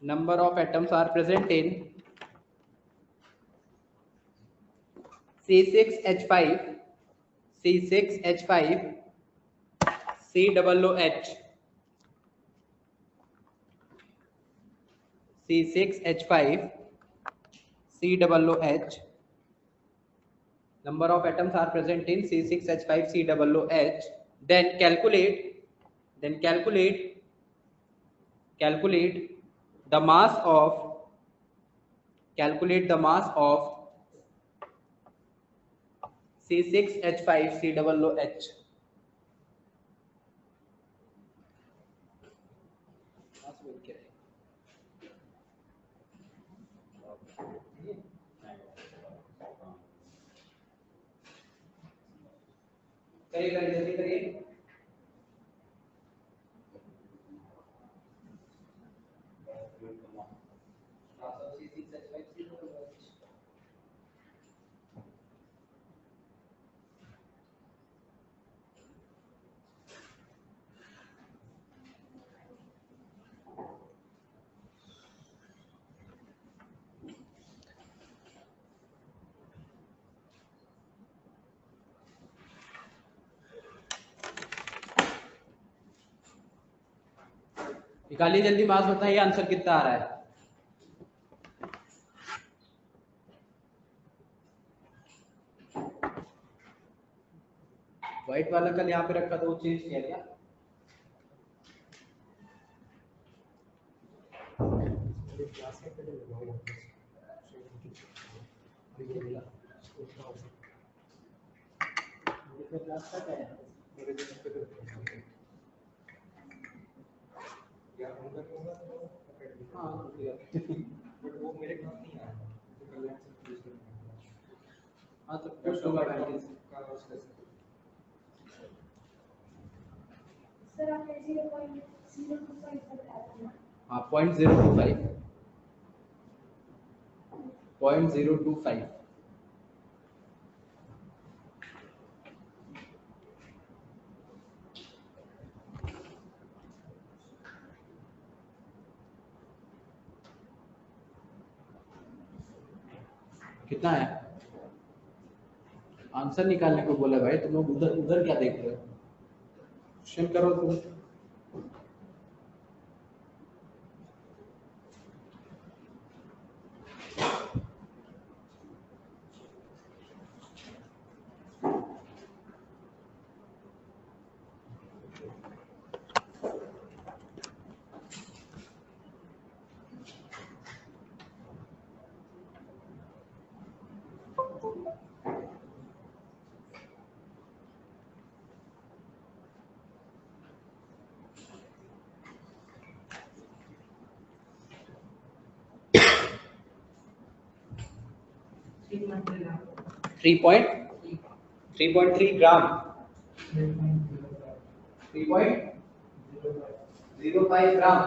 number of atoms are present in C6H5, C6H5, COOH, C6H5, COOH. Number of atoms are present in C6H5, COOH. Then calculate the mass of C6H5, COOH. करिए जल्दी करिए। निकालिए जल्दी, मास बताइए answer कितना आ रहा है। व्हाइट वाला कल यहाँ पे रखा था, वो चेंज किया क्या? हाँ तो कुछ होगा हाँ 0.025 कितना है? आंसर निकालने को बोला भाई, तुम लोग उधर उधर क्या देख रहे हो? क्वेश्चन करो तुम। थ्री पॉइंट 3.3 ग्राम 3.05 ग्राम।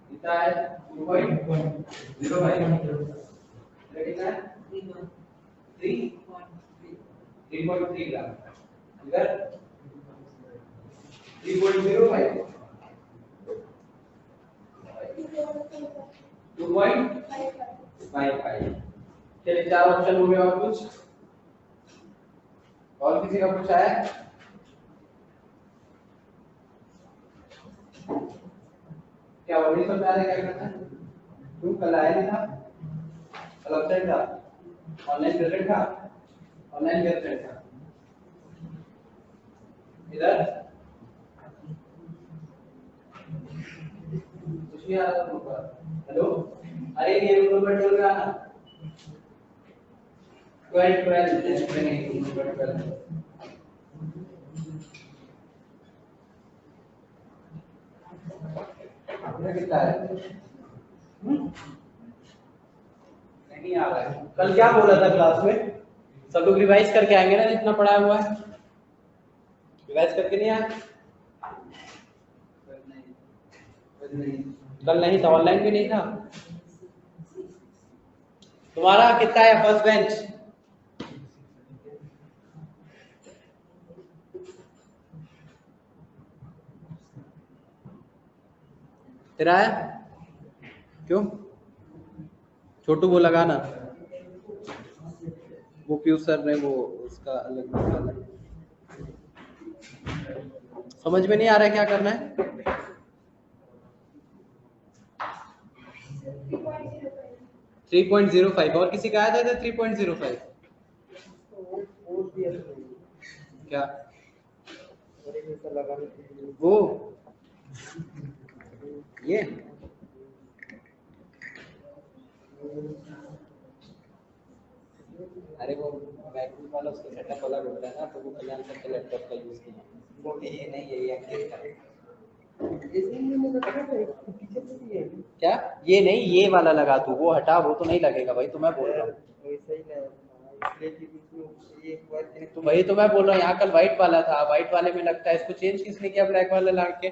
कितना है? 2.05 कितना है? 3.3 ग्राम। इधर 3.05 2.55। चलिए 4 ऑप्शन हो गए। और कुछ? और किसी का पूछा है? क्या वो नहीं समझा रहे क्या करना है? तुम कल आया नहीं था? कल अपसेंट था? ऑनलाइन प्रेजेंट था? ऑनलाइन प्रेजेंट था? इधर भी आ रहा है। हेलो, अरे ये रूम नंबर 12 का ना 12 नहीं रूम नंबर 12 कितना है? नहीं आ रहा है। कल क्या बोला था क्लास में? सब लोग रिवाइज करके आएंगे ना जितना पढ़ाया हुआ है। रिवाइज करके नहीं आए? कल नहीं था, ऑनलाइन भी नहीं था। तुम्हारा कितना है फर्स्ट बेंच? तेरा है? क्यों? छोटू वो लगाना, वो पीयूष सर ने वो उसका अलग निकाला। समझ में नहीं आ रहा है क्या करना है? 3.05 और किसी का आया था 3.05 क्या? वो ये अरे वो मैकबुक वाला उसका सेटअप अलग होता है ना, तो वो कल्याण सर के लैपटॉप का यूज किया। वो ये नहीं है, ये अंकित का क्या? ये नहीं, ये वाला लगा तू, वो हटा, वो तो नहीं लगेगा भाई, तो मैं बोल रहा हूँ तो वही तो मैं बोल रहा हूँ। यहाँ कल व्हाइट वाला था, व्हाइट वाले में लगता है, इसको चेंज किसने किया ब्लैक वाला ला के?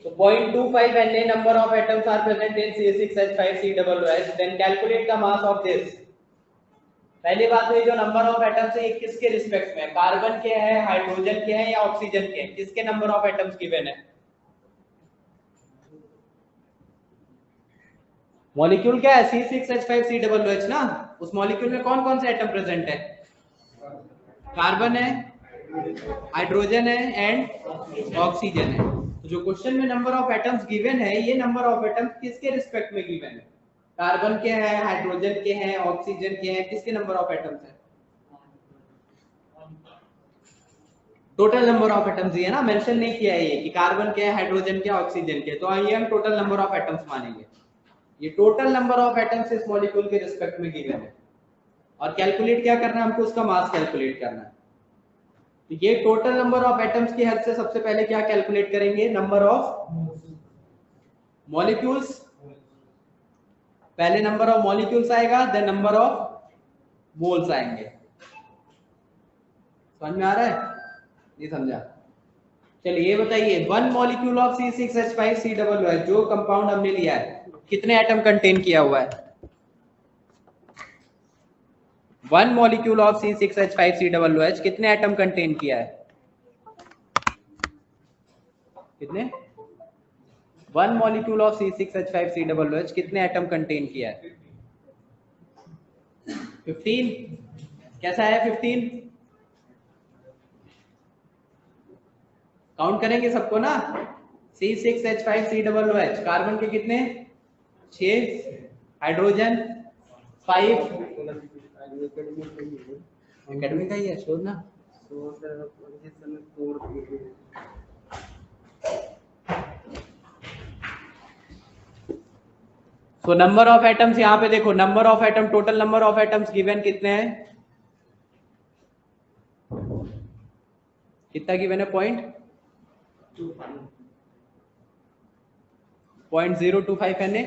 So 0.25 Na number of atoms are present in C6H5COOH. Then calculate the mass of this. पहली बात है, जो नंबर ऑफ एटम्स है ये किसके रिस्पेक्ट में है? कार्बन के है, हाइड्रोजन के है या ऑक्सीजन के है? किसके नंबर ऑफ एटम्स गिवन है? मॉलिक्यूल क्या है? C6H5COOH ना। उस मॉलिक्यूल में कौन कौन से एटम प्रेजेंट है? कार्बन है, हाइड्रोजन है एंड ऑक्सीजन है। तो जो क्वेश्चन में नंबर ऑफ एटम्स गिवन है, ये नंबर ऑफ एटम्स किसके रिस्पेक्ट में गिवन है? कार्बन के हैं, हाइड्रोजन के हैं, ऑक्सीजन के हैं, किसके नंबर ऑफ एटम्स है? टोटल नंबर ऑफ एटम्स ये ना, मेंशन नहीं किया है ये कि कार्बन के, हाइड्रोजन के, ऑक्सीजन के, तो ये हम टोटल नंबर ऑफ एटम्स मानेंगे। ये टोटल नंबर ऑफ एटम्स इस मॉलिक्यूल के रिस्पेक्ट में गिवन है। और कैलकुलेट क्या करना है हमको? उसका मास कैलकुलेट करना है। तो ये टोटल नंबर ऑफ एटम्स की हेल्प से सबसे पहले क्या कैलकुलेट करेंगे? Number of molecules. पहले नंबर ऑफ मॉलिक्यूल्स आएगा, देन नंबर ऑफ मोल्स आएंगे। समझ में आ रहा है? नहीं समझा? चलिए ये बताइए, वन मॉलिक्यूल ऑफ C6H5COOH जो कंपाउंड हमने लिया है, कितने एटम कंटेन किया हुआ है? वन मॉलिक्यूल ऑफ C6H5COOH कितने एटम कंटेन किया है? कितने? वन मॉलिक्यूल ऑफ C6H5COOH कितने एटम कंटेन किया है? 15। कैसा है 15? काउंट करेंगे सबको ना। C6H5COOH कार्बन के कितने? 6, हाइड्रोजन 5। एकेडमी का ही है, शोध ना। तो नंबर ऑफ एटम्स यहाँ पे देखो, number of atom, total number of atoms given कितने हैं? कितना गिवन है? 0.025 Na।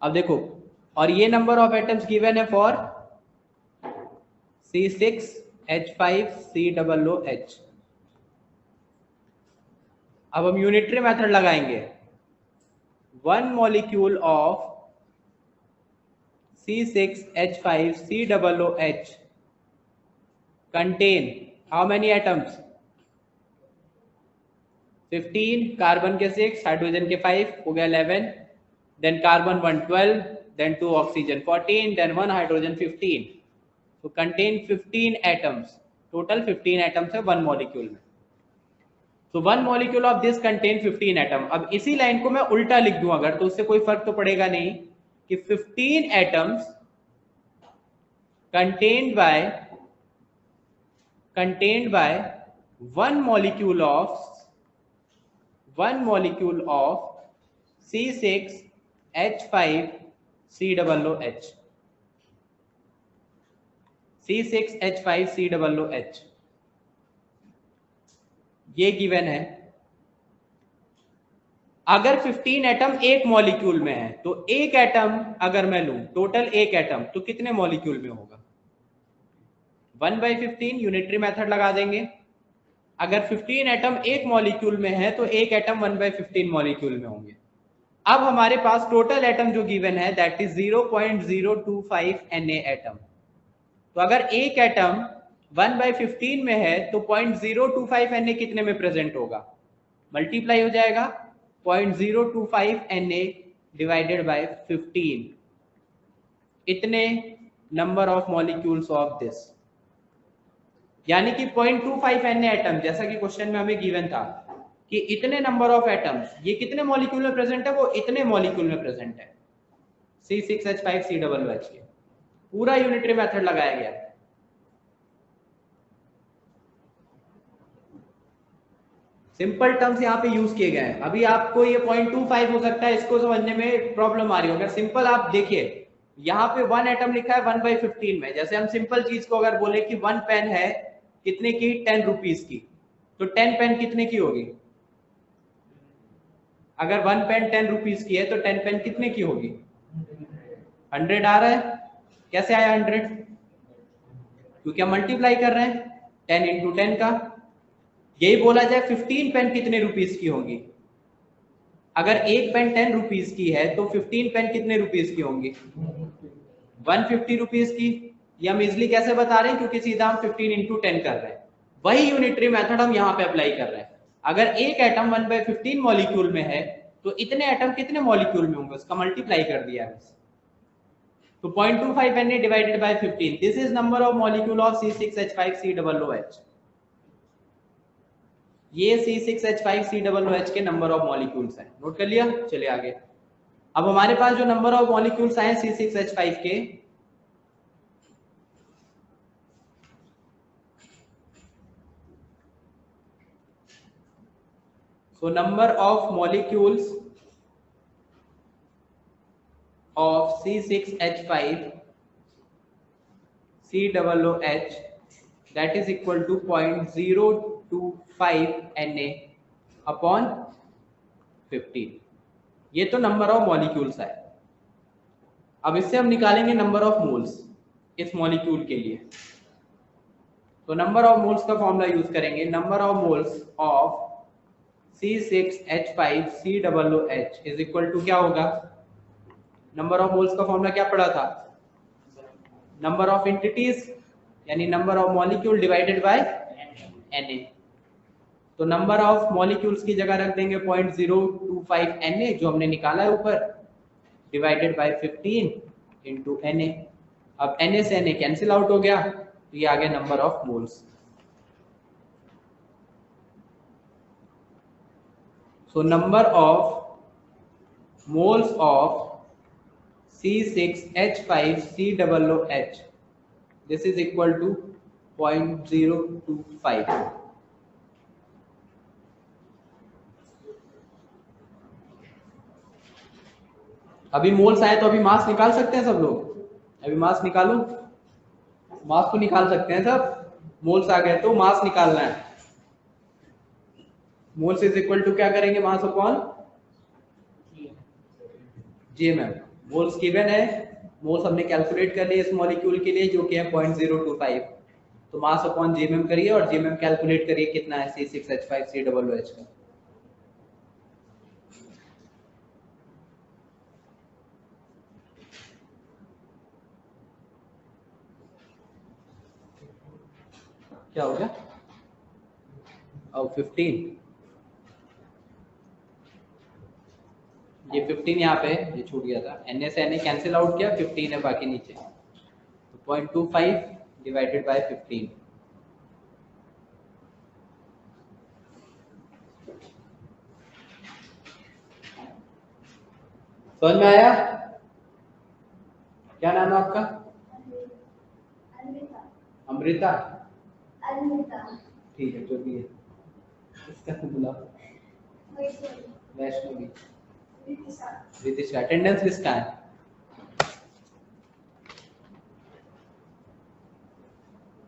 अब देखो, और ये नंबर ऑफ एटम्स गिवन है फॉर C6H5COOH। अब हम यूनिटरी मेथड लगाएंगे। One molecule of C6H5COOH contain how many atoms? 15, carbon के 6, हाइड्रोजन के 5, हो गया 11, then carbon 1 12, then 2 oxygen 14, then 1 hydrogen 15। तो कंटेन 15 एटम्स, टोटल 15 एटम्स है वन मॉलिक्यूल में। तो one molecule of this contain 15 atom. अब इसी लाइन को मैं उल्टा लिख दूं अगर, तो उससे कोई फर्क तो पड़ेगा नहीं कि 15 atoms contained by contained by one molecule of C6H5COOH. C6H5COOH ये गिवन है। अगर 15 एटम एक मॉलिक्यूल में है तो एक एटम अगर मैं लूं, टोटल एक एटम, तो कितने मॉलिक्यूल में होगा? 1/15 यूनिटरी मेथड लगा देंगे। अगर 15 एटम एक मॉलिक्यूल में है तो एक एटम 1/15 मॉलिक्यूल में होंगे। अब हमारे पास टोटल एटम जो गिवन है दैट इज 0.025 Na एटम। तो अगर एक एटम 1/15 में है तो 0.025 Na कितने में प्रेजेंट होगा? मल्टीप्लाई हो जाएगा 0.025 Na डिवाइडेड बाय 15, इतने number of molecules of this, यानी कि 0.25 Na एटम, जैसा कि क्वेश्चन में हमें गिवन था कि इतने नंबर ऑफ एटम्स, ये कितने मॉलिक्यूल में प्रेजेंट है? वो इतने मॉलिक्यूल में प्रेजेंट है C6H5COOH के। पूरा यूनिटरी मेथड लगाया गया। सिंपल टर्म्स यहाँ पे यूज किए गए हैं। अभी आपको ये 0.25 हो सकता है, इसको समझने में प्रॉब्लम आ रही हो। अगर सिंपल आप देखिए, यहाँ पे 1 एटम लिखा है 1/15 में। जैसे हम सिंपल चीज को अगर बोले कि 1 पेन है कितने की? 10 रुपीज की, तो 10 पेन कितने की होगी? अगर 1 पेन 10 रुपीज की है तो 10 पेन कितने की होगी? 100 आ रहा है। कैसे आया 100? क्योंकि हम मल्टीप्लाई कर रहे हैं 10 इंटू 10 का। यही बोला जाए 15 पेन कितने रुपीस की होंगी? अगर एक पेन 10 रुपीस की है तो 15 पेन कितने रुपीस की होंगी? 150 रुपीस की। ये हम इजिली कैसे बता रहे हैं? क्योंकि सीधा हम 15 इंटू 10 कर रहे हैं। वही यूनिटरी मेथड हम यहाँ पे अप्लाई कर रहे हैं। अगर एक एटम 1/15 मॉलिक्यूल में है तो इतने एटम कितने मॉलिक्यूल में होंगे, उसका मल्टीप्लाई कर दिया है। तो 0.25 Na divided by 15, this is number of molecule of C6H5COOH। ये C6H5COOH के नंबर ऑफ मॉलिक्यूल्स हैं। नोट कर लिया? चलिए आगे। अब हमारे पास जो नंबर ऑफ मॉलिक्यूल्स आए C6H5 के, so number of molecules of C6H5COOH that is equal to 0.025 Na upon 15। ये तो नंबर ऑफ मॉलिक्यूल्स है। अब इससे हम निकालेंगे नंबर ऑफ मोल्स इस मॉलिक्यूल के लिए। तो नंबर ऑफ मोल्स का फॉर्मूला यूज करेंगे। Number of moles of C6H5COOH is equal to क्या होगा? नंबर ऑफ मोल्स का फॉर्मूला क्या पढ़ा था? नंबर ऑफ एंटिटीज यानी number of molecule divided by Na। तो नंबर ऑफ मॉलिक्यूल्स की जगह रख देंगे 0.025 Na जो हमने निकाला है ऊपर, डिवाइडेड बाय 15 इंटू Na। अब Na से Na कैंसिल आउट हो गया, तो ये आ गया number of moles. So number of moles of C6H5COOH, this is equal to 0.025। अभी मोल्स आए तो अभी मास निकाल सकते हैं सब लोग? अभी मास निकालो, मास तो निकाल सकते हैं सब। मोल्स आ गए तो मास निकालना है। मोल्स इज इक्वल टू क्या करेंगे? Mass upon GMM। Moles given है, मोल्स हमने कैलकुलेट कर लिए इस मॉलिक्यूल के लिए जो कि है 0.025। तो मास अपॉन GMM करिए और GMM कैलकुलेट करिए कितना है C6H5COOH का। क्या हो गया? अब 15, ये 15 यहाँ पे ये छूट गया था। Na से Na कैंसिल आउट किया, 15 है बाकी नीचे। तो 0.25 डिवाइडेड बाय 15। समझ में आया? क्या नाम है आपका? अमृता। ठीक है, जो भी है इसका तो बुलाओ। वैष्णवी, रितिशा। अटेंडेंस किसका है?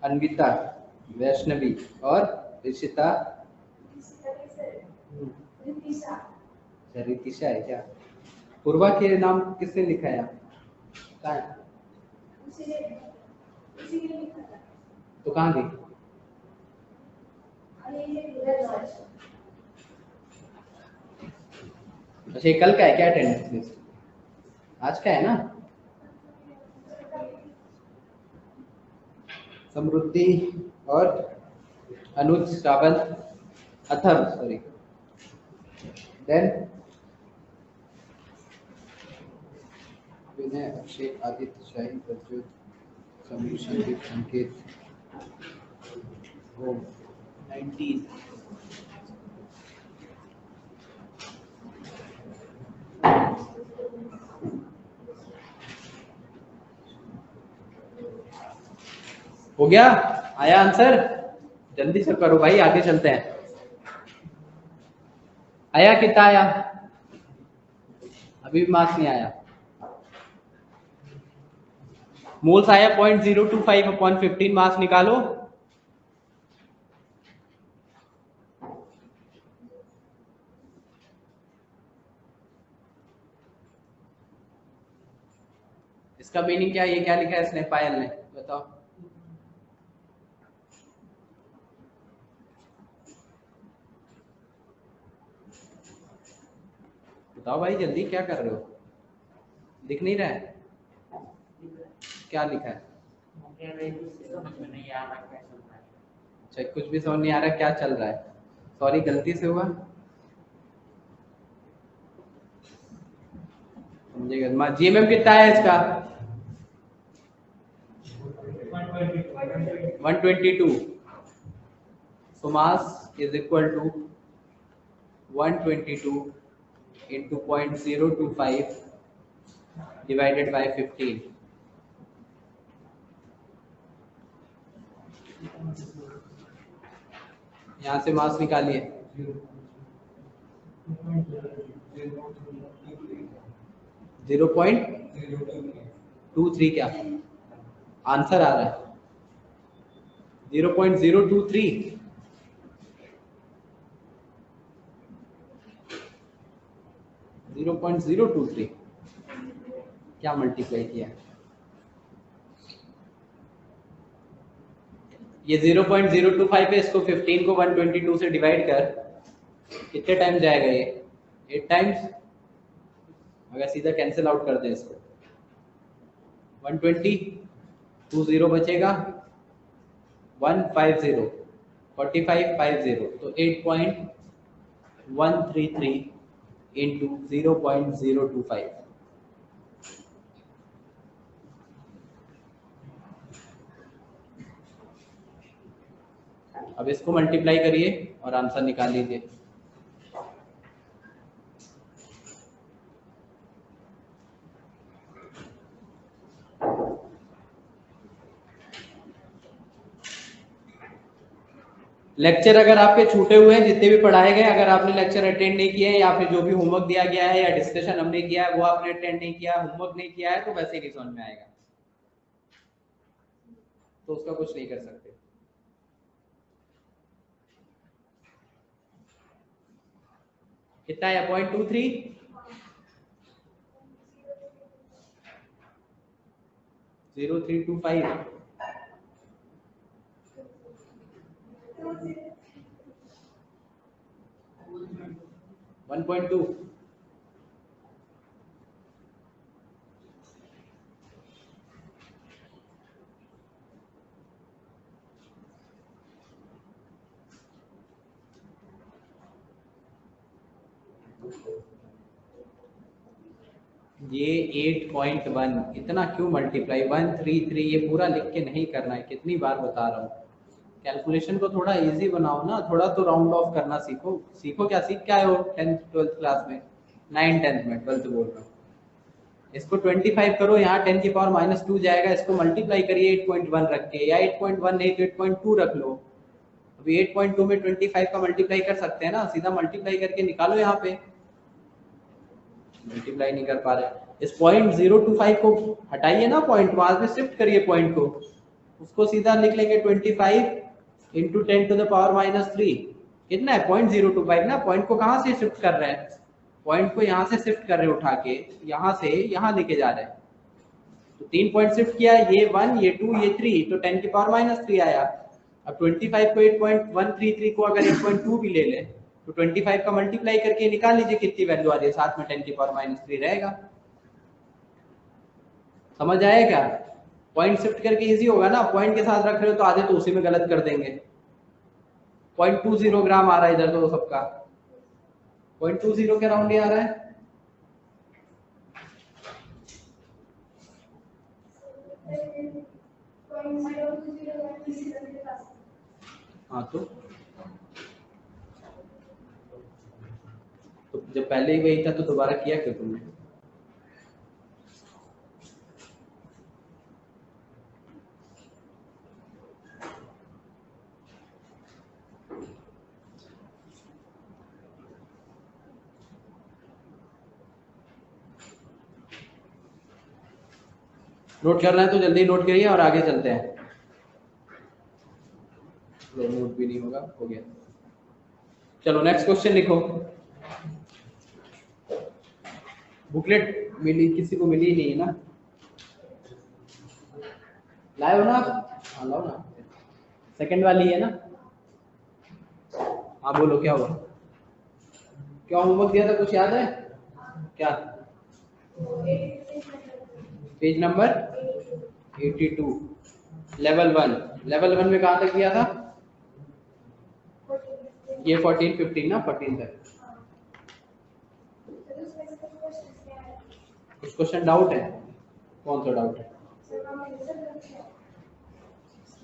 अन्विता, वैष्णवी और ऋषिता। रितिशा है क्या? पूर्वा के नाम किसने लिखा है? कहाँ है? तो कहाँ गई? अच्छा, ये कल का है क्या अटेंडेंस लिस्ट? आज का है ना? समृद्धि और अनुज, श्रावण, अथर्व, सॉरी। देन विनय, अक्षय, आदित्य, शाही, प्रज्वल, समीर, संदीप, संकेत, ओम। 19 हो गया? आया आंसर? जल्दी से करो भाई, आगे चलते हैं। आया कितना आया? अभी भी मार्क्स नहीं आया। मोल्स आया 0.025 अपॉन 15, मार्क्स निकालो। इसका मीनिंग क्या है? ये क्या लिखा है इसने, पायल ने? बताओ। बताओ भाई जल्दी, क्या कर रहे हो? दिख नहीं रहा है? क्या लिखा है? अच्छा, कुछ भी समझ नहीं आ रहा क्या चल रहा है? सॉरी, गलती से हुआ, समझेगा। जीएमएम कितना है इसका? 122। So mass is equal to 122 into 0.025 divided by 15. यहाँ से मास निकालिए। 0.23 क्या आंसर आ रहा है? 0.023। क्या मल्टीप्लाई किया? ये 0.025 है, इसको 15 को 122 से डिवाइड कर, कितने टाइम जाएगा ये? 8 टाइम्स। अगर सीधा कैंसिल आउट कर दे इसको, 120, 20 बचेगा, 150, 4550, तो 8.133 इंटू 0.025। अब इसको मल्टीप्लाई करिए और आंसर निकाल लीजिए। लेक्चर अगर आपके छूटे हुए हैं, जितने भी पढ़ाए गए, अगर आपने लेक्चर अटेंड नहीं किए हैं या फिर जो भी होमवर्क दिया गया है या डिस्कशन हमने किया है वो आपने अटेंड नहीं किया, होमवर्क नहीं किया है, तो वैसे ही नहीं समझ में आएगा, तो उसका कुछ नहीं कर सकते। कितना है? 0.23। 0325। 1.2। ये 8.1। इतना क्यों मल्टीप्लाई? 133, ये पूरा लिख के नहीं करना है, कितनी बार बता रहा हूँ। कैलकुलेशन को थोड़ा इजी बनाओ ना, थोड़ा तो राउंड ऑफ करना सीखो। सीखो क्या, सीख क्या हो 10th 12th क्लास में? 9 10th में, 12th बोल रहा हूँ। इसको 25 करो, यहाँ 10⁻² जाएगा, इसको मल्टीप्लाई करिए 8.1 रख के, या 8.1 नहीं तो 8.2 रख लो, अभी 8.2 में 25 का मल्टीप्लाई कर सकते हैं ना, सीधा मल्टीप्लाई करके निकालो यहाँ पे। मल्टीप्लाई नहीं कर पा रहे, इस पॉइंट 025 को हटाइए ना, पॉइंट वहां पे शिफ्ट करिए पॉइंट को, उसको सीधा लिख लेंगे 25 इंटू 10 टू द पावर -3। कितना है 0.025 ना। पॉइंट को कहाँ से शिफ्ट कर रहे हैं, पॉइंट को यहाँ से शिफ्ट कर रहे हैं, उठा के यहाँ से यहाँ लेके जा रहे हैं। तो 3 पॉइंट शिफ्ट किया, ये 1 ये 2 ये 3, तो 10 की पावर -3 आया। अब 25 को 8.133 को अगर 8.2 भी ले ले तो 25 का मल्टीप्लाई करके निकाल लीजिए कितनी वैल्यू आ रही है, साथ में 10 की पावर -3 रहेगा। समझ आया क्या? पॉइंट शिफ्ट करके इजी होगा ना, पॉइंट के साथ रख रहे हो तो आधे तो उसी में गलत कर देंगे। 0.20 ग्राम आ रहा है इधर तो सबका 0.20 के राउंड ही आ रहा है। हाँ तो जब पहले ही वही था तो दोबारा किया क्यों तुमने? नोट करना है तो जल्दी नोट करिए और आगे चलते हैं। नोट भी नहीं होगा, हो गया। चलो नेक्स्ट क्वेश्चन लिखो। बुकलेट मिली किसी को, मिली नहीं है ना? लाए हो ना? हाँ लाओ ना, सेकंड वाली है ना? हाँ बोलो क्या हुआ, क्या होमवर्क दिया था, कुछ याद है क्या? Page number 82 level 1। लेवल 1 में कहाँ तक दिया था? ये 14 15 ना, 14 तक। कुछ क्वेश्चन डाउट है? कौन सा डाउट है?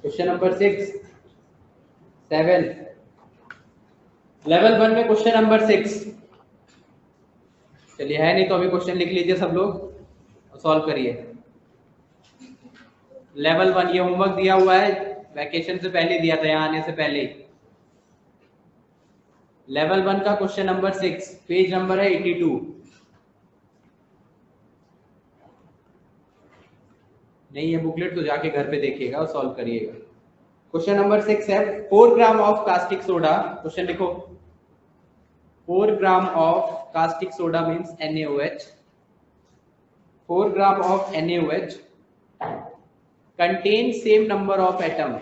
क्वेश्चन नंबर 6 7 लेवल 1 में क्वेश्चन नंबर 6। चलिए है नहीं तो अभी क्वेश्चन लिख लीजिए सब लोग और सॉल्व करिए। लेवल 1 ये होमवर्क दिया हुआ है, वैकेशन से पहले दिया था, यहाँ आने से पहले। लेवल 1 का क्वेश्चन नंबर 6, पेज नंबर है 82। नहीं ये बुकलेट तो जाके घर पे देखिएगा और सॉल्व करिएगा। क्वेश्चन नंबर 6 है 4 gram of caustic soda. Question लिखो, 4 gram of caustic soda means NaOH. 4 gram of NaOH contain same number of atoms.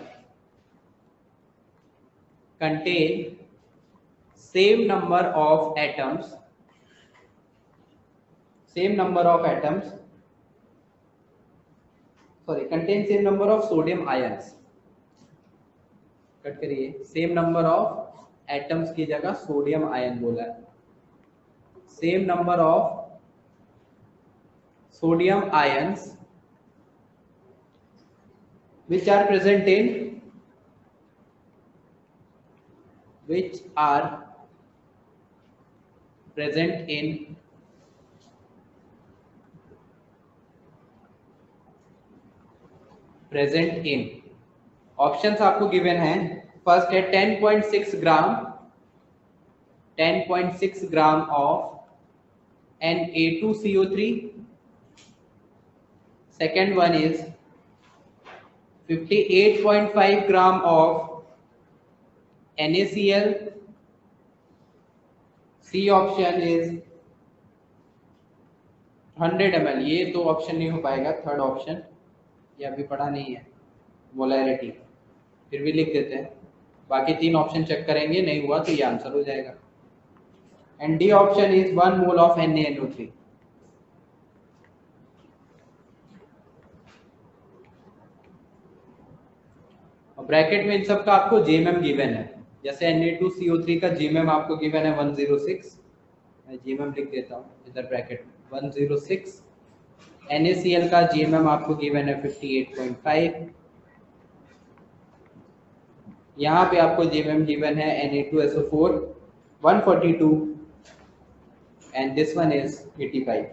Contain same number of atoms. Same number of atoms. Sorry, contain same number of sodium ions. Cut करिए, same number of atoms की जगह sodium ion बोला है। Same number of sodium ions which are present in options आपको given है। First है 10.6 gram of Na2CO3। Second one is 58.5 gram of NaCl. C option is 100 ml। ये तो option नहीं हो पाएगा, थर्ड ऑप्शन ये अभी पढ़ा नहीं है, मोलैरिटी फिर भी लिख देते हैं। बाकी तीन ऑप्शन चेक करेंगे, नहीं हुआ तो ये आंसर हो जाएगा। And D option is 1 mole of NaNO3। Bracket में इन सब का आपको जीएमएम गिवन है, जैसे Na2CO3 का जीएमएम आपको गिवन है 106। मैं जीएमएम लिख देता हूँ इधर ब्रैकेट में 106। NaCl का जीएमएम आपको गिवन है 58.5। यहाँ पे आपको जीएमएम गिवन है Na2SO4 142 and this one is 85।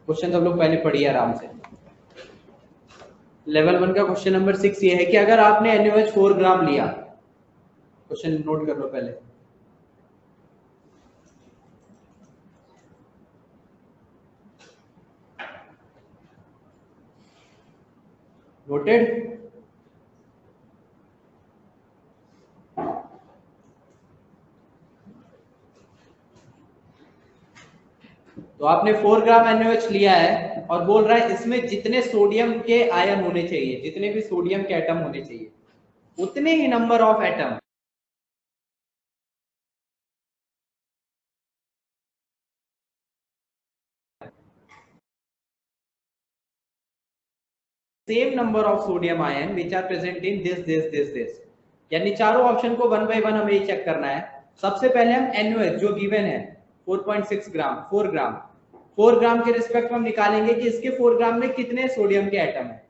Question सब लोग पहले पढ़िए आराम से। लेवल 1 का क्वेश्चन नंबर 6 ये है कि अगर आपने NaOH 4 ग्राम लिया, क्वेश्चन नोट कर लो पहले। नोटेड? तो आपने 4 ग्राम NaOH लिया है और बोल रहा है इसमें जितने सोडियम के आयन होने चाहिए, जितने भी सोडियम के एटम होने चाहिए, उतने ही number of atom same number of sodium ion which are present in this. यानी चारों ऑप्शन को 1 बाय 1 हमें ये चेक करना है। सबसे पहले हम NaOH जो गिवन है 4.6 ग्राम, 4 ग्राम, 4 ग्राम के रिस्पेक्ट में हम निकालेंगे कि इसके 4 ग्राम में कितने सोडियम के एटम है।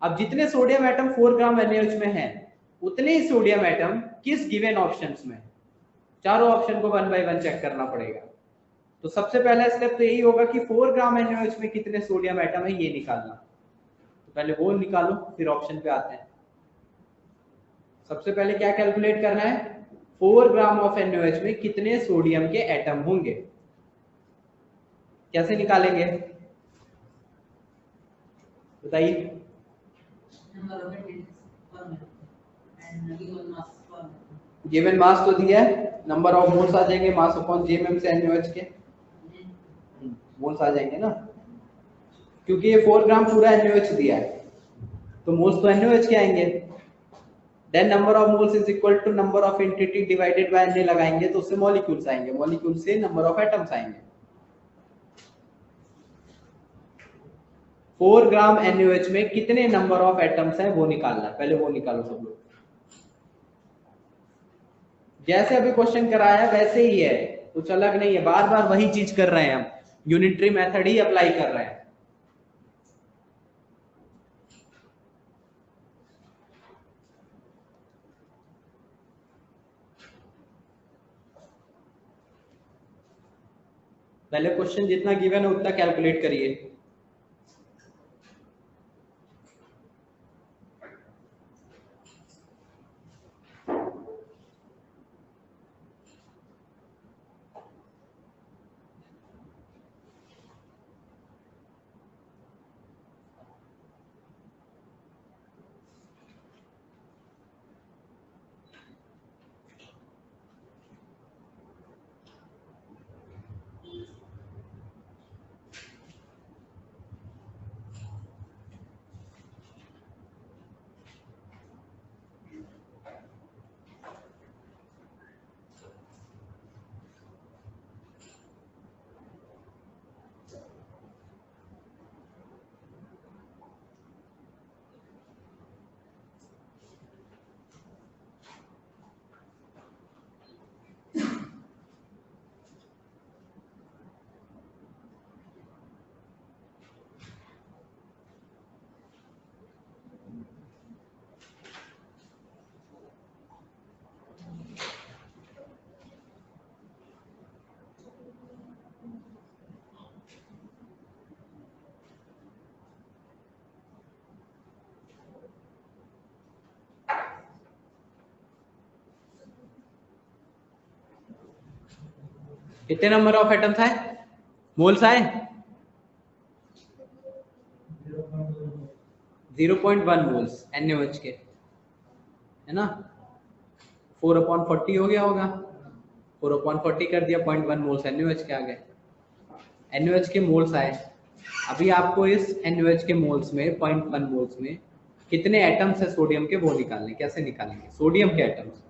अब जितने सोडियम एटम 4 ग्राम NaOH में है, उतने ही सोडियम एटम किस गिवन ऑप्शंस में, चारों ऑप्शन को 1 बाय 1 चेक करना पड़ेगा। तो सबसे पहला स्टेप तो यही होगा कि 4 ग्राम NaOH में कितने सोडियम एटम है ये निकालना। तो पहले वो निकालो, फिर ऑप्शन पे आते हैं। सबसे पहले क्या कैलकुलेट करना है, 4 ग्राम ऑफ NaOH में कितने सोडियम के एटम होंगे। कैसे निकालेंगे बताइए? गिवन मास तो दिया है, नंबर ऑफ मोल्स आ जाएंगे, मास अपॉन जीएमएम से NaOH के मोल्स आ जाएंगे ना, क्योंकि ये 4 ग्राम पूरा NaOH दिया है तो मोल्स तो NaOH के आएंगे। Then number of moles is equal to number of entity divided by Na लगाएंगे तो उससे मॉलिक्यूल्स आएंगे, मॉलिक्यूल से नंबर ऑफ एटम्स आएंगे। 4 ग्राम NaOH में कितने नंबर ऑफ एटम्स हैं वो निकालना है, पहले वो निकालो सब लोग। जैसे अभी क्वेश्चन कराया वैसे ही है, कुछ अलग नहीं है, बार बार वही चीज कर रहे हैं हम, यूनिटरी मेथड ही अप्लाई कर रहे हैं। पहले क्वेश्चन जितना गिवन है उतना कैलकुलेट करिए। कितने नंबर ऑफ एटम्स आए, मोल्स आए? 0.1 मोल्स NaOH के, है ना। 4/40 हो गया होगा, 4/40 कर दिया, 0.1 मोल्स NaOH के आ गए। NaOH के मोल्स आए। अभी आपको इस NaOH के मोल्स में 0.1 मोल्स में कितने एटम्स है सोडियम के वो निकालने। कैसे निकालेंगे सोडियम के एटम्स?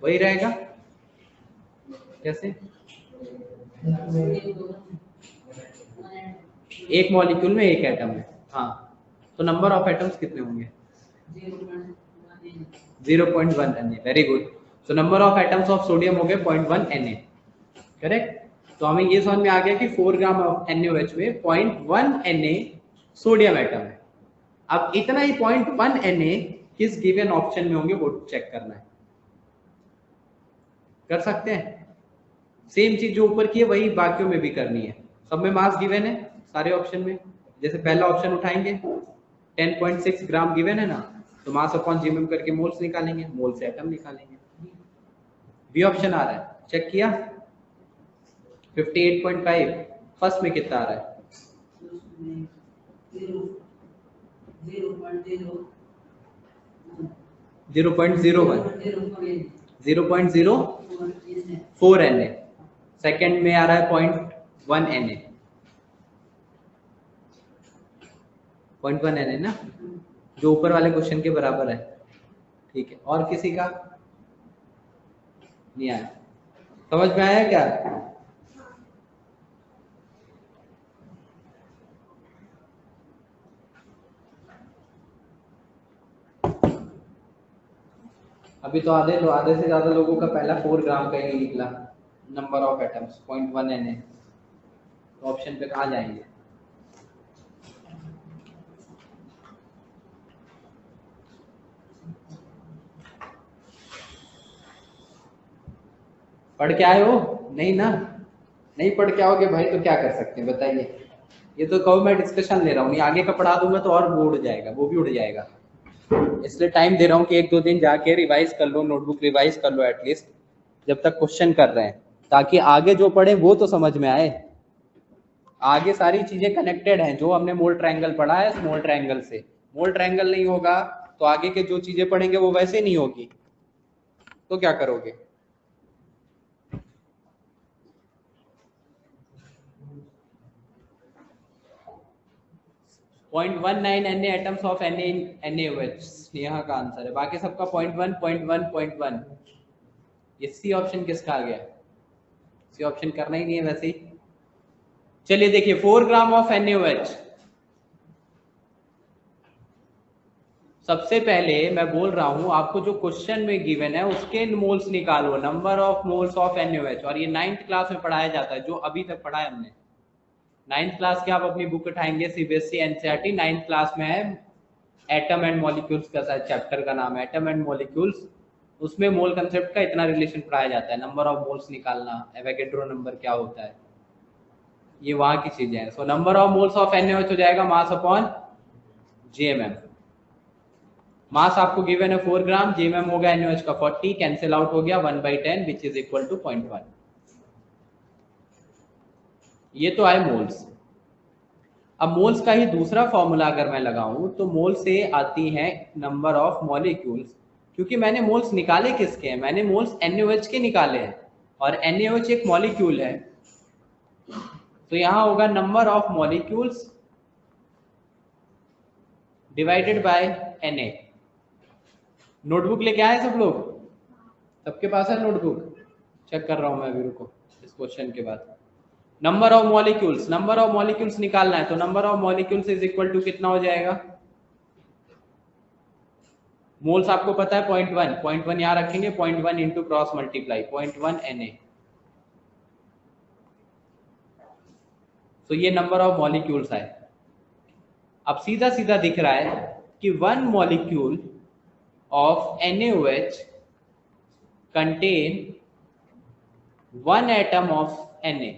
वही रहेगा, कैसे? एक मॉलिक्यूल में एक एटम है, हाँ, तो नंबर ऑफ एटम्स कितने होंगे? 0.1 Na। Very good. So number of atoms of sodium हो गए 0.1 Na, करेक्ट। तो हमें ये समझ में आ गया कि 4 ग्राम ऑफ NaOH में 0.1 Na सोडियम एटम है। अब इतना ही 0.1 Na किस गिवन ऑप्शन में होंगे वो चेक करना है। कर सकते हैं? सेम चीज जो ऊपर की है वही बाकियों में भी करनी है। सब में मास गिवन है सारे ऑप्शन में। जैसे पहला ऑप्शन उठाएंगे 10.6 ग्राम गिवन है ना, तो मास अपॉन जीएमएम करके मोल्स निकालेंगे, मोल से एटम निकालेंगे। बी ऑप्शन आ रहा है, चेक किया 58.5। फर्स्ट में कितना आ रहा है? 0.04 Na। सेकंड में आ रहा है 0.1 Na, 0.1 Na ना, जो ऊपर वाले क्वेश्चन के बराबर है। ठीक है, और किसी का नहीं आया? समझ में आया क्या? अभी तो आधे से ज्यादा लोगों का पहला 4 ग्राम का ही निकला नंबर ऑफ एटम्स 0.1 Na। तो ऑप्शन पे कहाँ जाएंगे? पढ़ के आए हो? नहीं ना, नहीं पढ़ के आओगे भाई तो क्या कर सकते हैं बताइए। ये तो कहो मैं डिस्कशन ले रहा हूँ, नहीं आगे का पढ़ा दूंगा तो और वो उड़ जाएगा, वो भी उड़ जाएगा। इसलिए टाइम दे रहा हूँ कि 1-2 दिन जाके रिवाइज कर लो, नोटबुक रिवाइज कर लो एटलीस्ट, जब तक क्वेश्चन कर रहे हैं, ताकि आगे जो पढ़े वो तो समझ में आए। आगे सारी चीजें कनेक्टेड हैं, जो हमने मोल ट्रायंगल पढ़ा है स्मॉल ट्रायंगल से, मोल ट्रायंगल नहीं होगा तो आगे के जो चीजें पढ़ेंगे वो वैसे नहीं होगी, तो क्या करोगे? .19 Na एटम्स ऑफ NaOH यहाँ का आंसर है। बाकी सबका 0.1 ये सी ऑप्शन किसका आ गया? सी ऑप्शन करना ही नहीं है वैसे ही। चलिए देखिए 4 ग्राम ऑफ NaOH। सबसे पहले मैं बोल रहा हूं आपको जो क्वेश्चन में गिवन है उसके मोल्स निकालो, number of moles of NaOH, और ये 9th क्लास में पढ़ाया जाता है, जो अभी तक पढ़ा है हमने। 9th क्लास के आप अपनी बुक उठाएंगे सीबीएसई एनसीईआरटी 9th क्लास में है एटम एंड मॉलिक्यूल्स का चैप्टर का नाम है एटम एंड मॉलिक्यूल्स। उसमें मोल कंसेप्ट का इतना रिलेशन पढ़ाया जाता है, नंबर ऑफ मोल्स निकालना, एवोगैड्रो नंबर क्या होता है, ये वहां की चीजें हैं। सो number of moles of NaOH हो जाएगा मास अपॉन जीएमएम। मास आपको गिवन है 4 ग्राम, जीएमएम होगा NaOH का 40, कैंसिल आउट हो गया 1/10 विच इज इक्वल टू 0.1। ये तो आए मोल्स। अब मोल्स का ही दूसरा फॉर्मूला अगर मैं लगाऊं तो मोल से आती है नंबर ऑफ मॉलिक्यूल्स, क्योंकि मैंने मोल्स निकाले किसके हैं? मैंने मोल्स NaOH के निकाले हैं, और NaOH एक मॉलिक्यूल है, तो यहां होगा number of molecules divided by Na। Notebook लेके आए सब लोग? सबके पास है नोटबुक? चेक कर रहा हूं मैं अभी, रुको इस क्वेश्चन के बाद। नंबर ऑफ मॉलिक्यूल्स निकालना है, तो number of molecules is equal to कितना हो जाएगा? मोल्स आपको पता है 0.1 यहां रखेंगे, 0.1 इंटू क्रॉस मल्टीप्लाई 0.1 Na। तो ये नंबर ऑफ मॉलिक्यूल्स है। अब सीधा सीधा दिख रहा है कि 1 molecule of NaOH contain 1 atom of Na,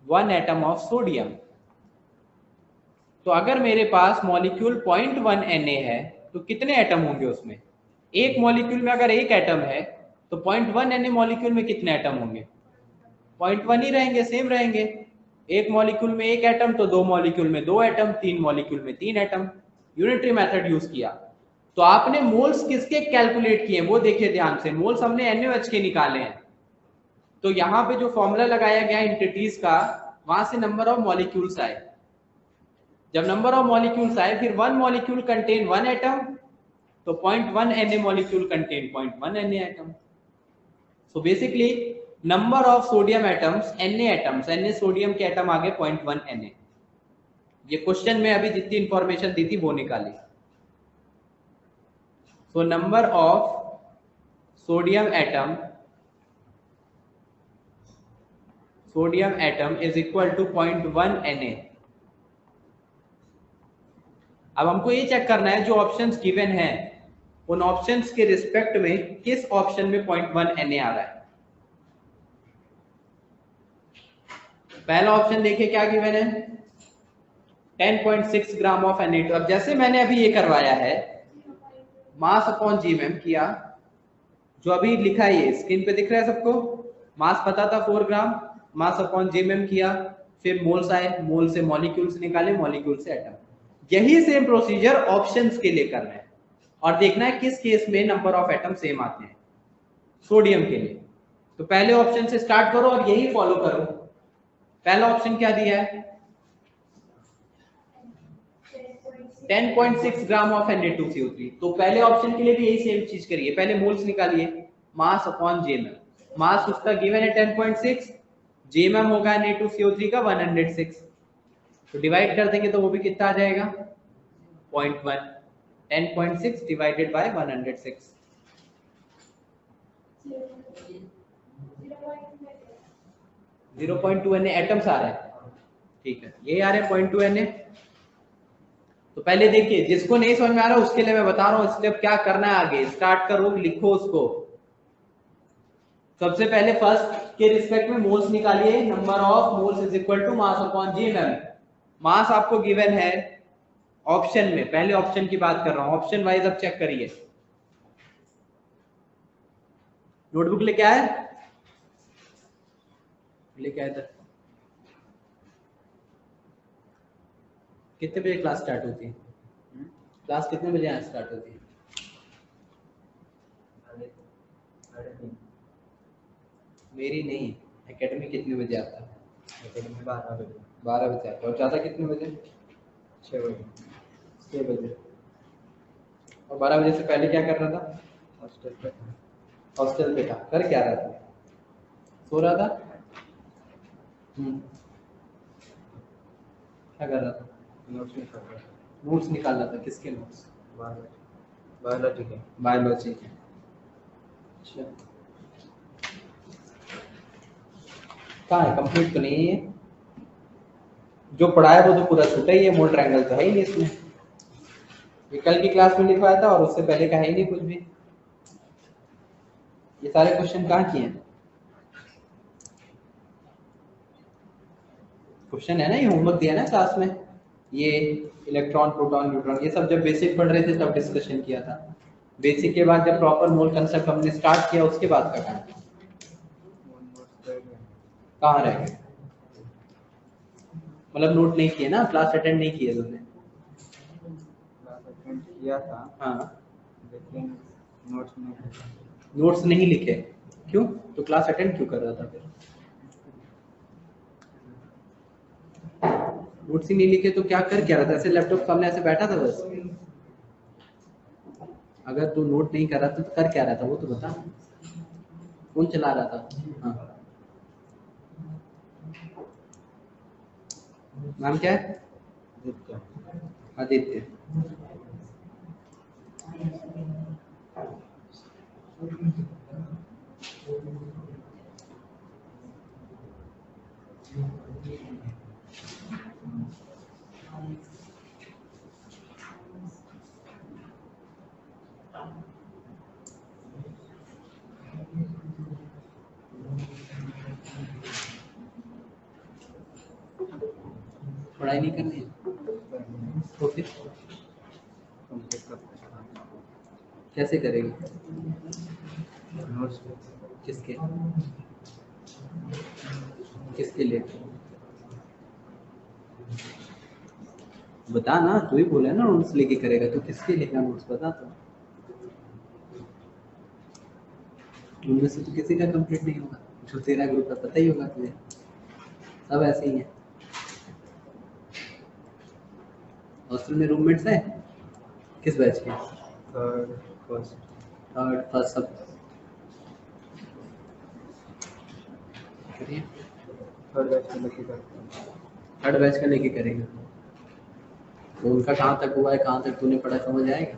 1 atom of sodium. तो अगर मेरे पास मॉलिक्यूल 0.1 Na है तो कितने एटम होंगे उसमें? एक मॉलिक्यूल में अगर एक एटम है तो 0.1 Na मॉलिक्यूल में कितने एटम होंगे? 0.1 ही रहेंगे, सेम रहेंगे। एक मॉलिक्यूल में एक एटम तो 2 मॉलिक्यूल में 2 एटम, 3 मॉलिक्यूल में 3 एटम। यूनिटरी मेथड यूज किया। तो आपने मोल्स किसके कैलकुलेट किए वो देखिए ध्यान से, मोल्स हमने NaOH के निकाले हैं। तो यहाँ पे जो फॉर्मूला लगाया गया एंटिटीज का, वहां से नंबर ऑफ मॉलिक्यूल्स आए। जब नंबर ऑफ मॉलिक्यूल्स आए, फिर 1 मॉलिक्यूल कंटेन 1 एटम, तो 0.1 Na molecule contain 0.1 Na atom. So basically number of sodium atoms Na sodium के एटम आगे 0.1 Na। ये क्वेश्चन में अभी जितनी इंफॉर्मेशन दी थी वो निकाली। So number of sodium atom is equal to 0.1 Na। अब हमको ये चेक करना है जो ऑप्शंस गिवन हैं उन ऑप्शंस के रिस्पेक्ट में किस ऑप्शन में 0.1 Na आ रहा है। पहला ऑप्शन देखिए क्या गिवन है, 10.6 ग्राम ऑफ Na2। अब जैसे मैंने अभी ये करवाया है मास अपॉन जीएम किया, जो अभी लिखा है ये स्क्रीन पे दिख रहा है सबको, मास पता था 4 ग्राम, मास अपॉन जीएम किया, फिर मोल्स आए, मोल से मॉलिक्यूल्स निकाले, मॉलिक्यूल से एटम। यही सेम प्रोसीजर ऑप्शंस के लिए करना है और देखना है किस केस में नंबर ऑफ एटम सेम आते हैं। सोडियम के लिए तो पहले ऑप्शन से स्टार्ट करो और यही फॉलो करो। पहला ऑप्शन क्या दिया है, 10.6 ग्राम ऑफ Na2CO3। तो पहले ऑप्शन के लिए भी यही सेम चीज करिए, पहले मोल्स निकालिए, मास अपॉन जेएमएम। मास उसका गिवन है 10.6, जेएमएम होगा Na2CO3 का 106, तो डिवाइड कर देंगे तो वो भी कितना आ जाएगा 0.1। 10.6 डिवाइडेड बाय 106, 0.2 Na एटम्स आ रहे हैं, ठीक है, ये आ रहे हैं 0.2 Na। तो पहले देखिए, जिसको नहीं समझ में आ रहा उसके लिए मैं बता रहा हूँ स्टेप क्या करना है आगे। स्टार्ट करो, लिखो उसको। सबसे पहले फर्स्ट के रिस्पेक्ट में मोल्स निकालिए, number of moles is equal to mass upon GMM. Mass आपको गिवन है ऑप्शन में, पहले ऑप्शन की बात कर रहा हूं, ऑप्शन वाइज अब चेक करिए। नोटबुक लेके आए, लेके आए था। कितने बजे क्लास स्टार्ट होती है? क्लास कितने बजे यहाँ स्टार्ट होती है? मेरी नहीं, एकेडमी कितने बजे आता है? एकेडमी 12 बजे। 12 बजे आता है। और जाता कितने बजे? 6 बजे। 6 बजे। और 12 बजे से पहले क्या कर रहा था? हॉस्टल पे। हॉस्टल पे था। कर क्या रहा था? सो रहा था? क्या कर रहा था? नोट्स निकाल रहा था। नोट्स निकाल रहा था। किसके नोट्स? बायोलॉजी के। बायोलॉजी के। अच्छा, कहाँ है? कंप्लीट तो नहीं है जो पढ़ा है, वो तो पूरा छूटा ही है, मोल ट्रायंगल तो है ही नहीं इसमें। ये कल की क्लास में लिखवाया था और उससे पहले का है ही नहीं कुछ भी। ये सारे क्वेश्चन कहाँ किए हैं? क्वेश्चन है ना, ये होमवर्क दिया ना क्लास में। ये इलेक्ट्रॉन, प्रोटॉन, न्यूट्रॉन, ये सब जब बेसिक पढ़ रहे थे तब डिस्कशन किया था। बेसिक के बाद जब प्रॉपर मोल कंसेप्ट हमने स्टार्ट किया उसके बाद का काम कहाँ रह गए? मतलब नोट नहीं किए ना, क्लास अटेंड नहीं किए तुमने? क्लास अटेंड किया था। हाँ, लेकिन नोट्स नहीं लिखे। क्यों? तो क्लास अटेंड क्यों कर रहा था फिर? नोट्स ही नहीं लिखे तो क्या कर क्या रहा था? ऐसे लैपटॉप सामने ऐसे बैठा था बस? अगर तू नोट नहीं कर रहा था तो कर क्या रहा था वो तो बता। कौन चला रहा था? हाँ, नाम क्या है? आदित्य। पढ़ाई नहीं करनी है तो फिर कैसे करेगी? नोट्स किसके किसके लिए? बता ना, तू ही बोला ना नोट्स लेके करेगा, तो किसके लेगा नोट्स बता। तो उनमें से तो किसी का कंप्लीट नहीं होगा, जो तेरा ग्रुप है पता ही होगा तुझे, सब ऐसे ही है। हॉस्टल में रूममेट्स है? किस बैच के? थर्ड फर्स्ट सब करिए। थर्ड बैच का लेके करते हैं। थर्ड बैच का लेके करेगा तो उनका कहाँ तक हुआ है, कहाँ तक तूने पढ़ा, समझ आएगा।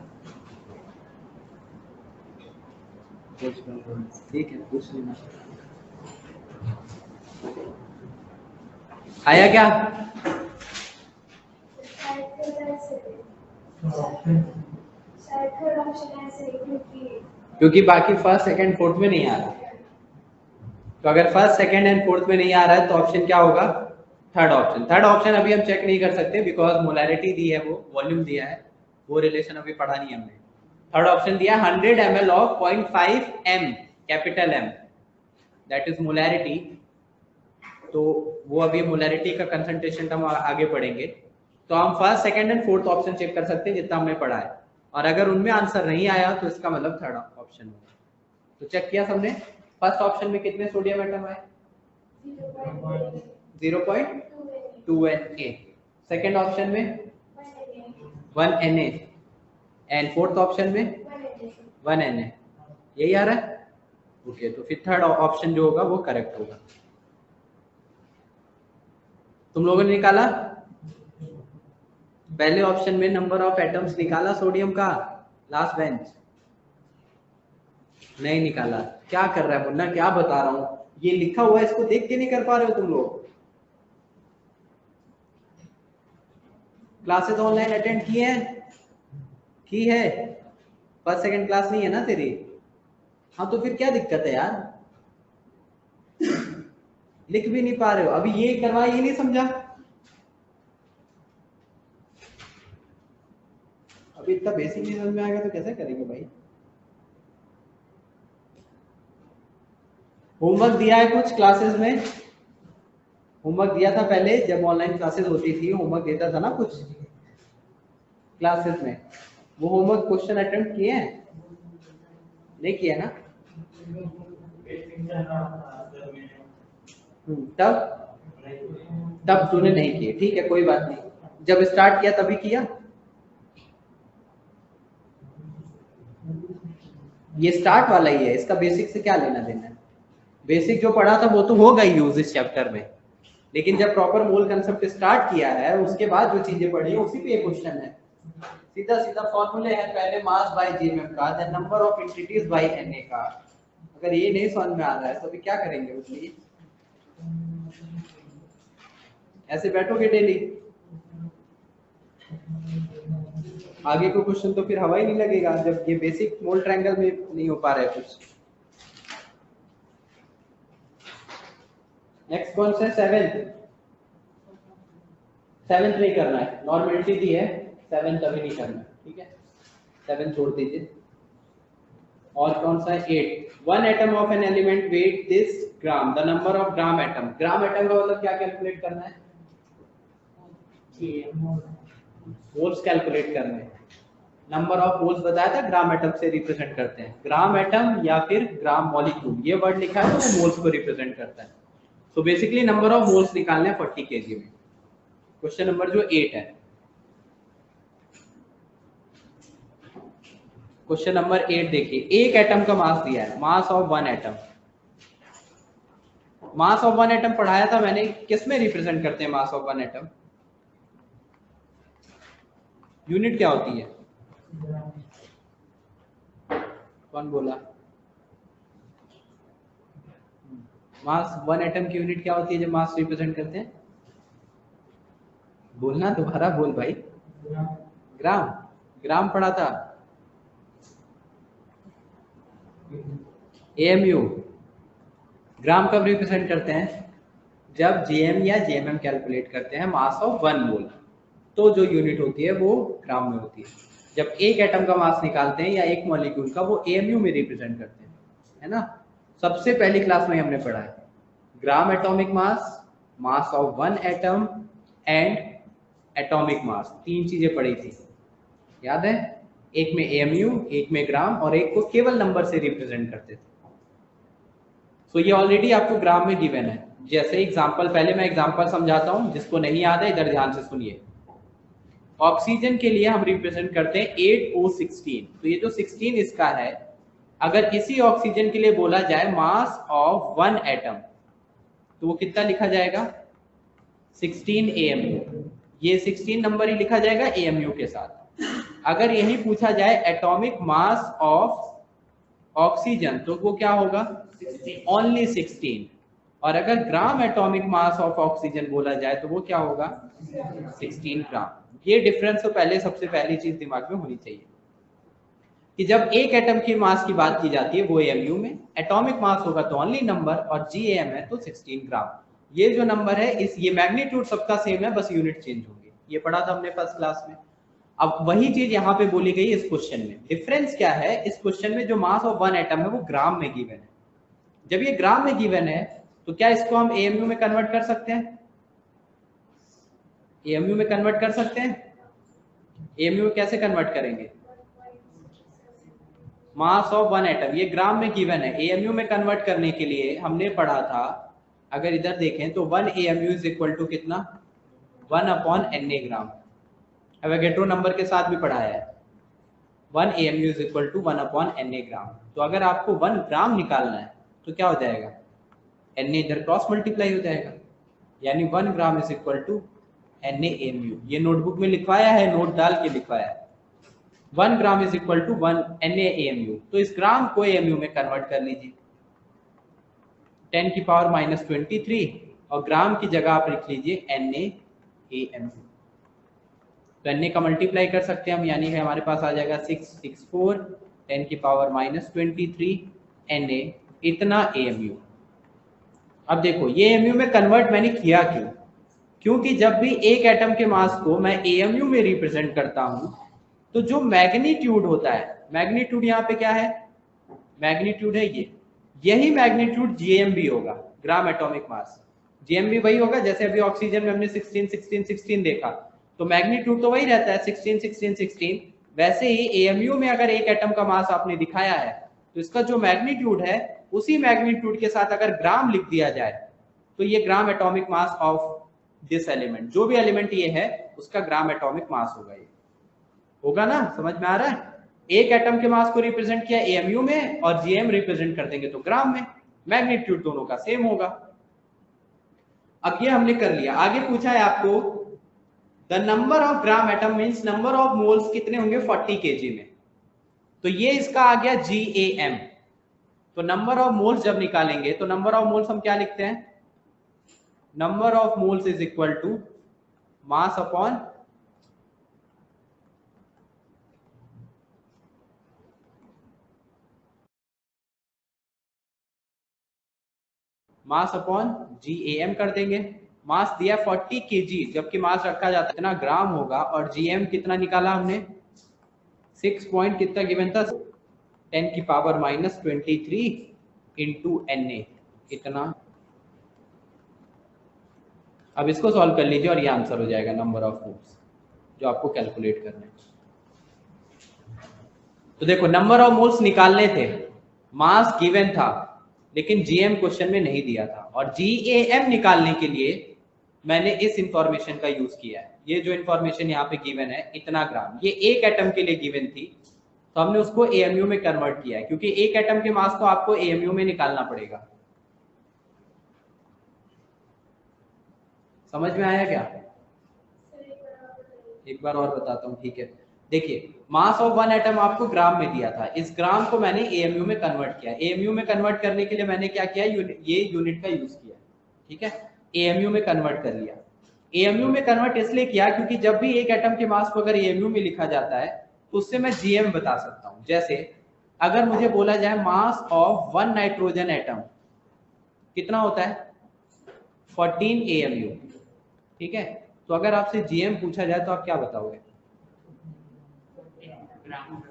ठीक है, पूछ लेना। आया क्या? क्योंकि बाकी फर्स्ट सेकंड फोर्थ में नहीं आ रहा, तो अगर फर्स्ट सेकंड एंड फोर्थ में नहीं आ रहा है तो ऑप्शन क्या होगा? थर्ड ऑप्शन अभी हम चेक नहीं कर सकते बिकॉज मोलैरिटी दी है, वो वॉल्यूम दिया है, वो रिलेशन अभी पढ़ा नहीं हमने। थर्ड ऑप्शन दिया 100 ml of 0.5 m capital M, that is molarity. तो वो अभी मोलैरिटी का कंसंट्रेशन हम आगे पढ़ेंगे। तो हम first second and fourth option check कर सकते हैं जितना हमने पढ़ा है, और अगर उनमें आंसर नहीं आया तो इसका मतलब थर्ड ऑप्शन होगा। तो चेक किया सबने, फर्स्ट ऑप्शन में कितने सोडियम एटम आए? 0.2 Na, सेकंड ऑप्शन में 1 Na, एंड फोर्थ ऑप्शन में 1 Na। यही आ रहा है? ओके, तो फिर थर्ड ऑप्शन जो होगा वो करेक्ट होगा। तुम लोगों ने निकाला पहले ऑप्शन में नंबर ऑफ एटम्स निकाला सोडियम का, लास्ट बेंच नहीं निकाला। क्या कर रहा है मुन्ना, क्या बता रहा हूं, ये लिखा हुआ है, इसको देख के नहीं कर पा रहे हो तुम लोग? क्लासेस ऑनलाइन अटेंड किए हैं? की है? फर्स्ट सेकंड क्लास नहीं है ना तेरी? हाँ तो फिर क्या दिक्कत है यार, लिख भी नहीं पा रहे हो, अभी ये करवा, ये नहीं समझा? अभी इतना बेसिक नहीं समझ में आएगा तो कैसे करेंगे भाई? होमवर्क दिया है कुछ क्लासेस में? होमवर्क दिया था पहले जब ऑनलाइन क्लासेस होती थी, होमवर्क देता था ना कुछ क्लासेस में, वो होमवर्क क्वेश्चन अटेम्प्ट किए हैं? नहीं किया ना? तब तूने नहीं किए, ठीक है कोई बात नहीं, जब स्टार्ट किया तभी किया। ये स्टार्ट वाला ही है, इसका बेसिक से क्या लेना देना है? बेसिक जो पढ़ा था वो तो होगा ही यूज इस चैप्टर में, लेकिन जब प्रॉपर मोल कंसेप्ट स्टार्ट किया है उसके बाद जो चीजें पढ़ी है उसी पे ये क्वेश्चन है। सीधा सीधा फॉर्मूले हैं, पहले मास बाय जीएमएम का, then number of entities by NA का। अगर ये नहीं समझ में आ रहा है तो अभी क्या करेंगे उसमें? ऐसे बैठोगे डेली? आगे को क्वेश्चन तो फिर हवा ही नहीं लगेगा जब ये बेसिक मोल ट्रायंगल में नहीं हो पा रहा है कुछ। नेक्स्ट कौन सा? सेवेंथ नहीं करना है, नॉर्मलिटी दी है, सेवेंथ अभी नहीं करना, ठीक है, सेवेंथ छोड़ दीजिए। और कौन सा है? 8, 1 atom of an element weight this gram, the number of gram atom. Gram atom का मतलब क्या कैलकुलेट करना है? मोल्स कैलकुलेट करना है। नंबर ऑफ मोल्स बताया था ग्राम एटम से रिप्रेजेंट करते हैं, ग्राम एटम या फिर ग्राम मॉलिक्यूल, ये वर्ड लिखा है तो वो मोल्स को रिप्रेजेंट करता है। तो बेसिकली नंबर ऑफ मोल्स निकालने हैं 40 kg में। क्वेश्चन नंबर जो 8 है, क्वेश्चन नंबर 8 देखिए, एक एटम का मास दिया है, mass of 1 atom. Mass of 1 atom पढ़ाया था मैंने, किस में रिप्रेजेंट करते हैं मास ऑफ 1 एटम? यूनिट क्या होती है? कौन बोला? मास 1 एटम की यूनिट क्या होती है जब मास रिप्रेजेंट करते हैं? बोलना, दोबारा बोल भाई। ग्राम, ग्राम पढ़ा था। एएमयू, ग्राम कब रिप्रेजेंट करते हैं? जब जीएम या जीएमएम कैलकुलेट करते हैं मास ऑफ 1 मोल, तो जो यूनिट होती है वो ग्राम में होती है। जब एक एटम का मास निकालते हैं या एक मॉलिक्यूल का, वो एएमयू में रिप्रेजेंट करते हैं, है ना? सबसे पहली क्लास में हमने पढ़ा है gram atomic mass, mass of 1 atom and atomic mass, 3 चीजें पढ़ी थी, याद है? एक में एएमयू, एक में ग्राम, और एक को केवल नंबर से रिप्रेजेंट करते थे। तो ये ऑलरेडी आपको ग्राम में गिवन है। जैसे एग्जांपल, पहले मैं एग्जांपल समझाता हूं, जिसको नहीं याद है इधर ध्यान से सुनिए। ऑक्सीजन के लिए हम रिप्रेजेंट करते हैं 8O16, तो ये जो 16 इसका है, अगर इसी ऑक्सीजन के लिए बोला जाए मास ऑफ 1 एटम, तो वो कितना लिखा जाएगा? 16 AMU। ये 16 नंबर ही लिखा जाएगा AMU के साथ। अगर यही पूछा जाए एटॉमिक मास ऑफ ऑक्सीजन, तो वो क्या होगा? ओनली 16। और अगर gram atomic mass of oxygen बोला जाए तो वो क्या होगा? 16 ग्राम। ये डिफरेंस तो पहले, सबसे पहली चीज दिमाग में होनी चाहिए कि जब एक एटम की मास की बात की जाती है वो AMU में, एटॉमिक मास होगा तो ओनली नंबर, और GAM है तो 16 ग्राम। ये जो नंबर है इस ये मैग्नीट्यूड सबका सेम है, बस यूनिट चेंज होंगे। ये पढ़ा था हमने फर्स्ट क्लास में। अब वही चीज यहाँ पे बोली गई इस क्वेश्चन में। डिफरेंस क्या है, इस क्वेश्चन में जो मास ऑफ वन एटम है वो ग्राम में गिवन है। जब ये ग्राम में गिवन है तो क्या इसको हम एएमयू में कन्वर्ट कर सकते हैं? एएमयू में कन्वर्ट कर सकते हैं। एएमयू में कैसे कन्वर्ट करेंगे? मास ऑफ वन एटम ये ग्राम में गिवन है, एएमयू में कन्वर्ट करने के लिए हमने पढ़ा था, अगर इधर देखें तो 1 AMU इज इक्वल टू कितना? 1/Na ग्राम। एवोगैड्रो नंबर के साथ भी पढ़ाया है, 1 AMU is equal to 1/Na gram. तो अगर आपको 1 ग्राम निकालना है तो क्या हो जाएगा? Na इधर क्रॉस मल्टीप्लाई हो जाएगा, यानी 1 gram is equal to NaMu। ये नोटबुक में लिखवाया है, नोट डाल के लिखवाया है। 1 gram is equal to 1 NaMu। तो इस ग्राम को AMU में कन्वर्ट कर लीजिए, 10 की पावर -23 और ग्राम की जगह आप लिख लीजिए NaAMU। तो Na का मल्टीप्लाई कर सकते हैं हम, यानी कि हमारे पास आ जाएगा 664 10 की पावर -23 Na इतना AMU। अब देखो ये AMU में कन्वर्ट मैंने किया क्यों? क्योंकि जब भी एक एटम के मास को मैं AMU में रिप्रेजेंट करता हूं तो जो मैग्नीट्यूड होता है, मैग्नीट्यूड यहाँ पे क्या है? मैग्नीट्यूड है ये, यही मैग्नीट्यूड GM भी होगा, ग्राम एटॉमिक मास। GM भी वही होगा, जैसे अभी ऑक्सीजन में हमने 16 16 16 देखा, तो मैग्नीट्यूड तो वही रहता है 16 16 16। वैसे ही AMU में अगर एक एटम का मास आपने दिखाया है तो इसका जो मैग्नीट्यूड है उसी मैग्नीट्यूड के साथ अगर ग्राम लिख दिया जाए तो ये gram atomic mass of this element, जो भी एलिमेंट ये है उसका ग्राम एटॉमिक मास होगा। ये होगा ना, समझ में आ रहा है? एक एटम के मास को रिप्रेजेंट किया AMU में और GM रिप्रेजेंट कर देंगे तो ग्राम में, मैग्नीट्यूड दोनों का सेम होगा। अब ये हमने कर लिया। आगे पूछा है आपको the number of gram atom means number of moles कितने होंगे 40 kg में, तो ये इसका आ गया GAM। तो नंबर ऑफ मोल्स जब निकालेंगे तो नंबर ऑफ मोल्स हम क्या लिखते हैं? Number of moles is equal to mass upon mass upon GAM कर देंगे। मास दिया 40 kg, जबकि मास रखा जाता है इतना ग्राम होगा, और GM कितना निकाला हमने? 6 पॉइंट कितना गिवन था? 10 की पावर -23 इंटू Na इतना। अब इसको सॉल्व कर लीजिए और ये आंसर हो जाएगा नंबर ऑफ मोल्स जो आपको कैलकुलेट करना है। तो देखो नंबर ऑफ मोल्स निकालने थे, मास गिवन था लेकिन GM क्वेश्चन में नहीं दिया था, और GAM निकालने के लिए मैंने इस इंफॉर्मेशन का यूज किया है। ये जो इंफॉर्मेशन यहाँ पे गिवन है इतना ग्राम, ये एक एटम के लिए गिवन थी, तो हमने उसको AMU में कन्वर्ट किया है, क्योंकि एक एटम के मास को आपको AMU में निकालना पड़ेगा। समझ में आया क्या? एक बार और बताता हूँ, ठीक है? देखिए मास ऑफ वन एटम आपको ग्राम में दिया था, इस ग्राम को मैंने AMU में कन्वर्ट किया। AMU में कन्वर्ट करने के लिए मैंने क्या किया? ये यूनिट का यूज किया, ठीक है? AMU में कन्वर्ट कर लिया। AMU में कन्वर्ट इसलिए किया क्योंकि जब भी एक एटम के मास को अगर AMU में लिखा जाता है तो उससे मैं GM बता सकता हूँ। जैसे अगर मुझे बोला जाए मास ऑफ 1 नाइट्रोजन एटम कितना होता है? 14 AMU, ठीक है? तो अगर आपसे GM पूछा जाए तो आप क्या बताओगे?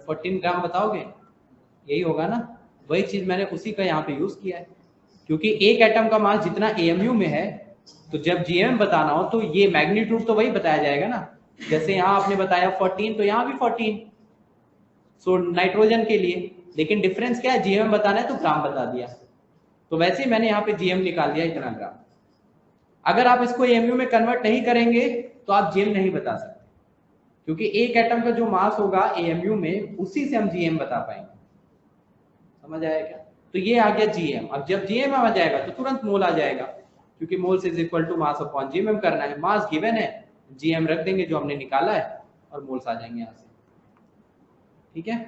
14 ग्राम बताओगे? यही होगा ना? वही चीज मैंने उसी का यहाँ पे यूज किया है, क्योंकि एक एटम का मास जितना AMU में है तो जब GM बताना हो तो ये मैग्नीट्यूड तो वही बताया जाएगा ना। जैसे यहाँ आपने बताया 14 तो यहाँ भी 14, सो नाइट्रोजन के लिए, लेकिन डिफरेंस क्या है? GM बताना है तो ग्राम बता दिया, तो वैसे ही मैंने यहाँ पे GM निकाल दिया इतना ग्राम। अगर आप इसको AMU में कन्वर्ट नहीं करेंगे तो आप GM नहीं बता सकते, क्योंकि एक एटम का जो मास होगा AMU में उसी से हम GM बता पाएंगे। समझ आया क्या? तो ये आ गया GM। अब जब GM आ जाएगा तो तुरंत मोल आ जाएगा, क्योंकि moles is equal to mass upon GM करना है। मास गिवन है, GM रख देंगे जो हमने निकाला है और मोल्स आ जाएंगे यहाँ से, ठीक है?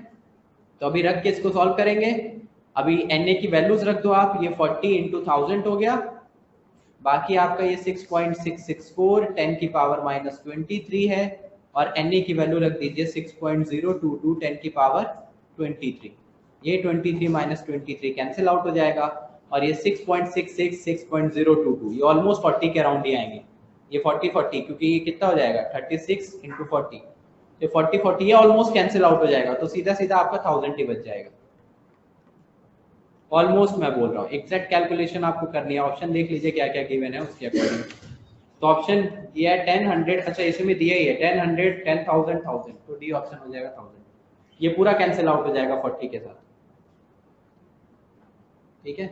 तो अभी रख के इसको सॉल्व करेंगे। अभी Na की वैल्यूज रख दो आप, ये 40 इंटू 1000 हो गया, बाकी आपका ये 6.664 10 की पावर -23 है, और Na की वैल्यू रख दीजिए 6.022 10 की पावर 23। ये 23 - 23 कैंसिल आउट हो जाएगा, और ये 6.66 6.022 ये ऑलमोस्ट 40 के अराउंड ही आएंगे। ये 40 40 क्योंकि ये कितना हो जाएगा 36 इंटू 40, तो 40 40 ये ऑलमोस्ट कैंसिल आउट हो जाएगा, तो सीधा सीधा आपका 1000 ही बच जाएगा। ऑलमोस्ट मैं बोल रहा हूँ, एग्जैक्ट कैलकुलेशन आपको करनी है। ऑप्शन देख लीजिए क्या क्या गिवन है उसके अकॉर्डिंग। तो ऑप्शन दिया है 10 100, अच्छा इसमें दिया ही है 10 100 10,000 1000, तो डी ऑप्शन हो जाएगा 1000। ये पूरा कैंसिल आउट हो जाएगा 40 के साथ। ठीक है,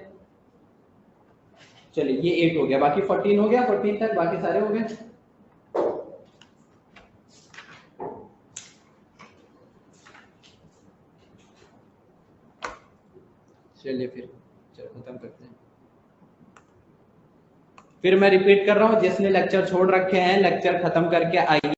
चलिए ये 8 हो गया, बाकी 14 हो गया, 14 तक बाकी सारे हो गए। चलिए फिर खत्म करते हैं। फिर मैं रिपीट कर रहा हूँ, जिसने लेक्चर छोड़ रखे हैं लेक्चर खत्म करके आइए।